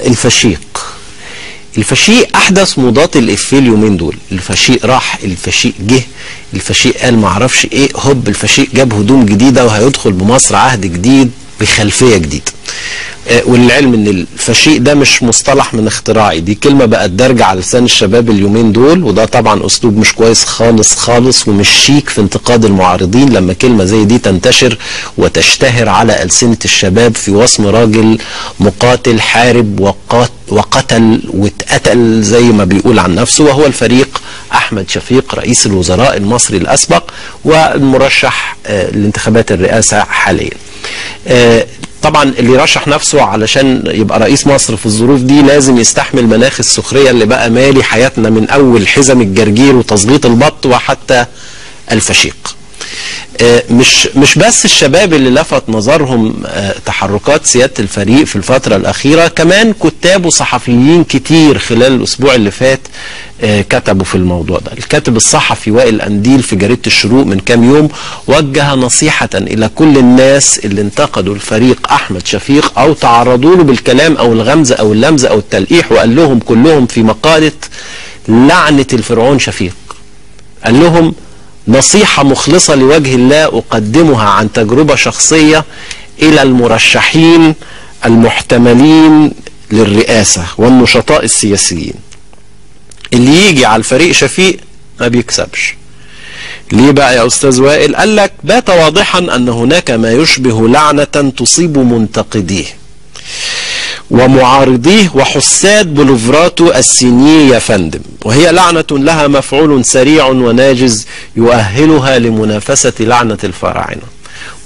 الفشيق. الفشيق احدث مضاد الافيه اليومين دول. الفشيق راح، الفشيق جه، الفشيق قال معرفش ايه، هوب الفشيق جاب هدوم جديده وهيدخل بمصر عهد جديد بخلفيه جديده. والعلم ان الفشيق ده مش مصطلح من اختراعي، دي كلمه بقت دارجه على لسان الشباب اليومين دول، وده طبعا اسلوب مش كويس خالص خالص ومش شيك في انتقاد المعارضين لما كلمه زي دي تنتشر وتشتهر على السنه الشباب في وصم راجل مقاتل حارب وقتل واتقتل زي ما بيقول عن نفسه، وهو الفريق احمد شفيق رئيس الوزراء المصري الاسبق والمرشح لانتخابات الرئاسه حاليا. طبعا اللي يرشح نفسه علشان يبقى رئيس مصر في الظروف دي لازم يستحمل مناخ السخريه اللي بقى مالي حياتنا من اول حزم الجرجير وتظبيط البط وحتى الفشيق. مش بس الشباب اللي لفت نظرهم تحركات سيادة الفريق في الفترة الأخيرة، كمان كتاب وصحفيين كتير خلال الأسبوع اللي فات كتبوا في الموضوع ده. الكاتب الصحفي وائل قنديل في جريدة الشروق من كام يوم وجه نصيحة إلى كل الناس اللي انتقدوا الفريق أحمد شفيق أو تعرضوا له بالكلام أو الغمز أو اللمز أو التلقيح، وقال لهم كلهم في مقالة لعنة الفرعون شفيق. قال لهم نصيحة مخلصة لوجه الله أقدمها عن تجربة شخصية إلى المرشحين المحتملين للرئاسة والنشطاء السياسيين. اللي يجي على الفريق شفيق ما بيكسبش. ليه بقى يا أستاذ وائل؟ قال لك بات واضحا أن هناك ما يشبه لعنة تصيب منتقديه ومعارضيه وحساد بوليفراتو السيني يا فندم، وهي لعنة لها مفعول سريع وناجز يؤهلها لمنافسة لعنة الفراعنة.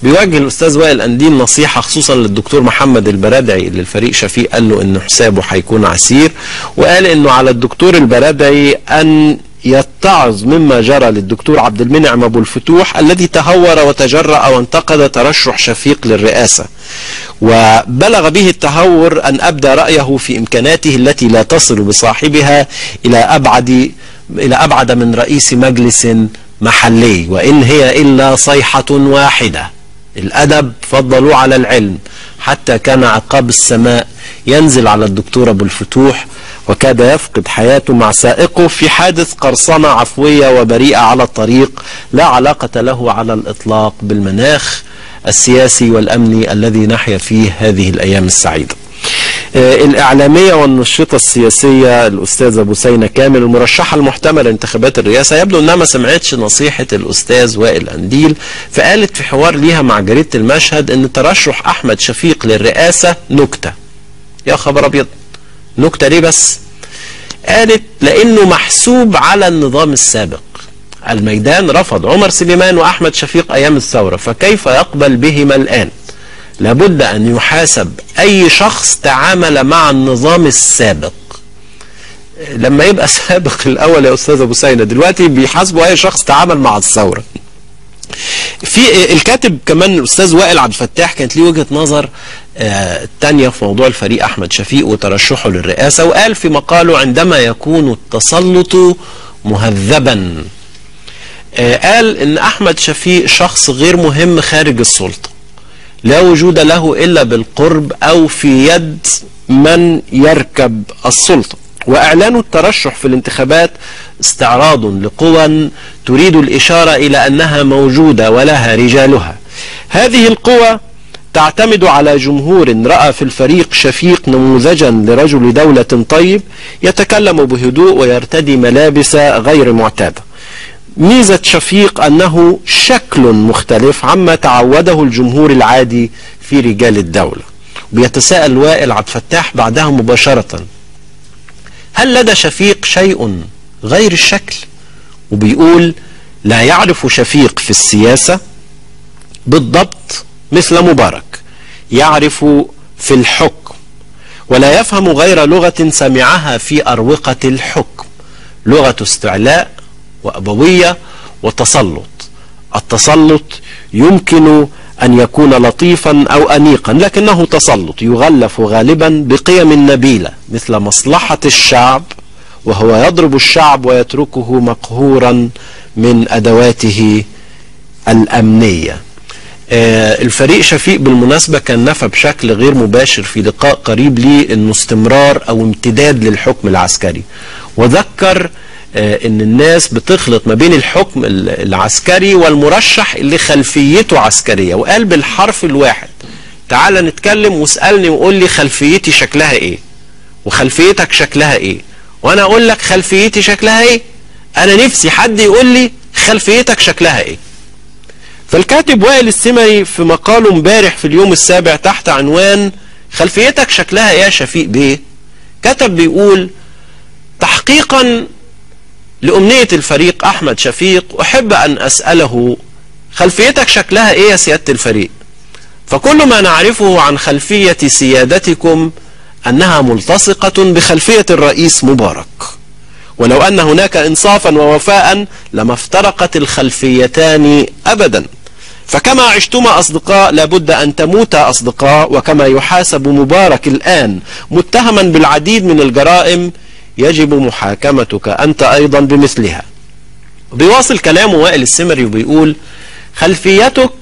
بيوجه الأستاذ وائل قنديل نصيحة خصوصا للدكتور محمد البرادعي اللي الفريق شفيق قال له إن حسابه هيكون عسير، وقال إنه على الدكتور البرادعي أن يتعظ مما جرى للدكتور عبد المنعم أبو الفتوح الذي تهور وتجرأ وانتقد ترشح شفيق للرئاسة، وبلغ به التهور أن أبدى رأيه في إمكاناته التي لا تصل بصاحبها إلى أبعد من رئيس مجلس محلي، وإن هي إلا صيحة واحدة. الأدب فضلوا على العلم، حتى كان عقاب السماء ينزل على الدكتور أبو الفتوح وكاد يفقد حياته مع سائقه في حادث قرصنة عفوية وبريئة على الطريق لا علاقة له على الإطلاق بالمناخ السياسي والأمني الذي نحيا فيه هذه الأيام السعيدة. الإعلامية والنشطة السياسية الأستاذة بوسينة كامل المرشحة المحتملة لانتخابات الرئاسة يبدو أنها ما سمعتش نصيحة الأستاذ وائل قنديل، فقالت في حوار ليها مع جريدة المشهد أن ترشح أحمد شفيق للرئاسة نكتة. يا خبر أبيض، نكتة ليه بس؟ قالت لأنه محسوب على النظام السابق. الميدان رفض عمر سليمان وأحمد شفيق أيام الثورة، فكيف يقبل بهما الآن؟ لابد أن يحاسب أي شخص تعامل مع النظام السابق. لما يبقى سابق الأول يا أستاذ أبو سينة، دلوقتي بيحاسبوا أي شخص تعامل مع الثورة. في الكاتب كمان الأستاذ وائل عبد الفتاح كانت ليه وجهة نظر تانية في موضوع الفريق أحمد شفيق وترشحه للرئاسة، وقال في مقاله عندما يكون التسلط مهذبا، قال إن أحمد شفيق شخص غير مهم خارج السلطة، لا وجود له إلا بالقرب أو في يد من يركب السلطة، وإعلان الترشح في الانتخابات استعراض لقوى تريد الإشارة إلى أنها موجودة ولها رجالها. هذه القوى تعتمد على جمهور رأى في الفريق شفيق نموذجا لرجل دولة طيب يتكلم بهدوء ويرتدي ملابس غير معتادة. ميزة شفيق أنه شكل مختلف عما تعوده الجمهور العادي في رجال الدولة. بيتساءل وائل عبد الفتاح بعدها مباشرة، هل لدى شفيق شيء غير الشكل؟ وبيقول لا يعرف شفيق في السياسة بالضبط مثل مبارك، يعرف في الحكم ولا يفهم غير لغة سمعها في أروقة الحكم، لغة استعلاء وأبوية وتسلط. التسلط يمكن أن يكون لطيفا أو أنيقا، لكنه تسلط يغلف غالبا بقيم نبيلة مثل مصلحة الشعب، وهو يضرب الشعب ويتركه مقهورا من أدواته الأمنية. الفريق شفيق بالمناسبة كان نفى بشكل غير مباشر في لقاء قريب ليه انه استمرار او امتداد للحكم العسكري، وذكر ان الناس بتخلط ما بين الحكم العسكري والمرشح اللي خلفيته عسكرية، وقال بالحرف الواحد تعال نتكلم واسألني وقول لي خلفيتي شكلها ايه وخلفيتك شكلها ايه، وانا اقول لك خلفيتي شكلها ايه. انا نفسي حد يقول لي خلفيتك شكلها ايه. فالكاتب وائل السمري في مقاله امبارح في اليوم السابع تحت عنوان خلفيتك شكلها ايه يا شفيق بيه، كتب بيقول: تحقيقا لأمنية الفريق أحمد شفيق أحب أن أسأله خلفيتك شكلها ايه يا سيادة الفريق؟ فكل ما نعرفه عن خلفية سيادتكم أنها ملتصقة بخلفية الرئيس مبارك، ولو أن هناك إنصافا ووفاء لما افترقت الخلفيتان أبدا، فكما عشتما أصدقاء لابد أن تموتا أصدقاء، وكما يحاسب مبارك الآن متهما بالعديد من الجرائم يجب محاكمتك أنت أيضا بمثلها. بيواصل كلامه وائل السمري وبيقول: خلفيتك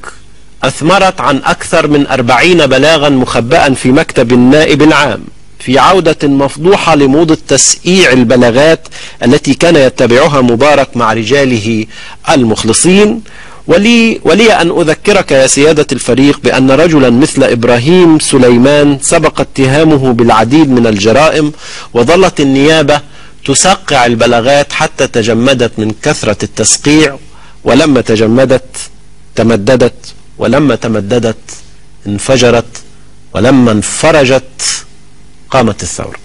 أثمرت عن أكثر من 40 بلاغا مخبأ في مكتب النائب العام في عودة مفضوحة لموضة تسقيع البلاغات التي كان يتبعها مبارك مع رجاله المخلصين. ولي أن أذكرك يا سيادة الفريق بأن رجلا مثل إبراهيم سليمان سبق اتهامه بالعديد من الجرائم، وظلت النيابة تسقع البلاغات حتى تجمدت من كثرة التسقيع، ولما تجمدت تمددت، ولما تمددت انفجرت، ولما انفرجت قامت الثورة.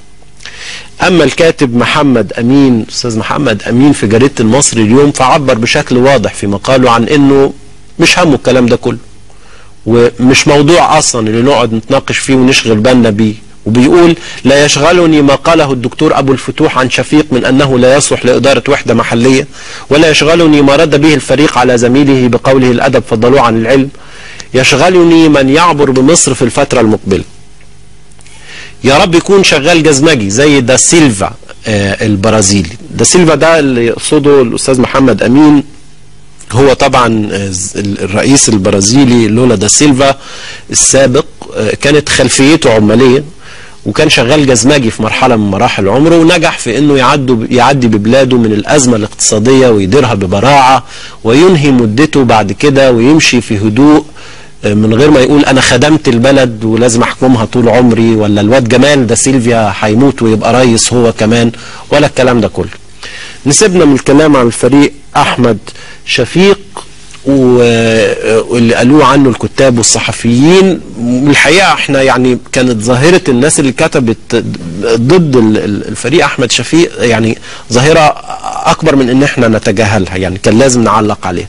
أما الكاتب محمد أمين، أستاذ محمد أمين في جريدة المصري اليوم، فعبر بشكل واضح في مقاله عن أنه مش همه الكلام ده كله، ومش موضوع أصلا اللي نقعد نتناقش فيه ونشغل بالنا بيه. وبيقول: لا يشغلني ما قاله الدكتور أبو الفتوح عن شفيق من أنه لا يصلح لإدارة وحدة محلية، ولا يشغلني ما رد به الفريق على زميله بقوله الأدب فضلوه عن العلم. يشغلني من يعبر بمصر في الفترة المقبلة. يا رب يكون شغال جزمجي زي دا سيلفا البرازيلي. دا سيلفا ده اللي يقصده الأستاذ محمد أمين هو طبعا الرئيس البرازيلي لولا دا سيلفا السابق، كانت خلفيته عمالية وكان شغال جزمجي في مرحلة من مراحل عمره، ونجح في انه يعدي ببلاده من الأزمة الاقتصادية ويديرها ببراعة وينهي مدته بعد كده ويمشي في هدوء من غير ما يقول أنا خدمت البلد ولازم أحكمها طول عمري، ولا الواد جمال دا سيلفيا هيموت ويبقى رئيس هو كمان، ولا الكلام ده كله. نسيبنا من الكلام عن الفريق أحمد شفيق واللي قالوه عنه الكتاب والصحفيين. الحقيقة احنا يعني كانت ظاهرة الناس اللي كتبت ضد الفريق أحمد شفيق يعني ظاهرة أكبر من ان احنا نتجاهلها، يعني كان لازم نعلق عليها.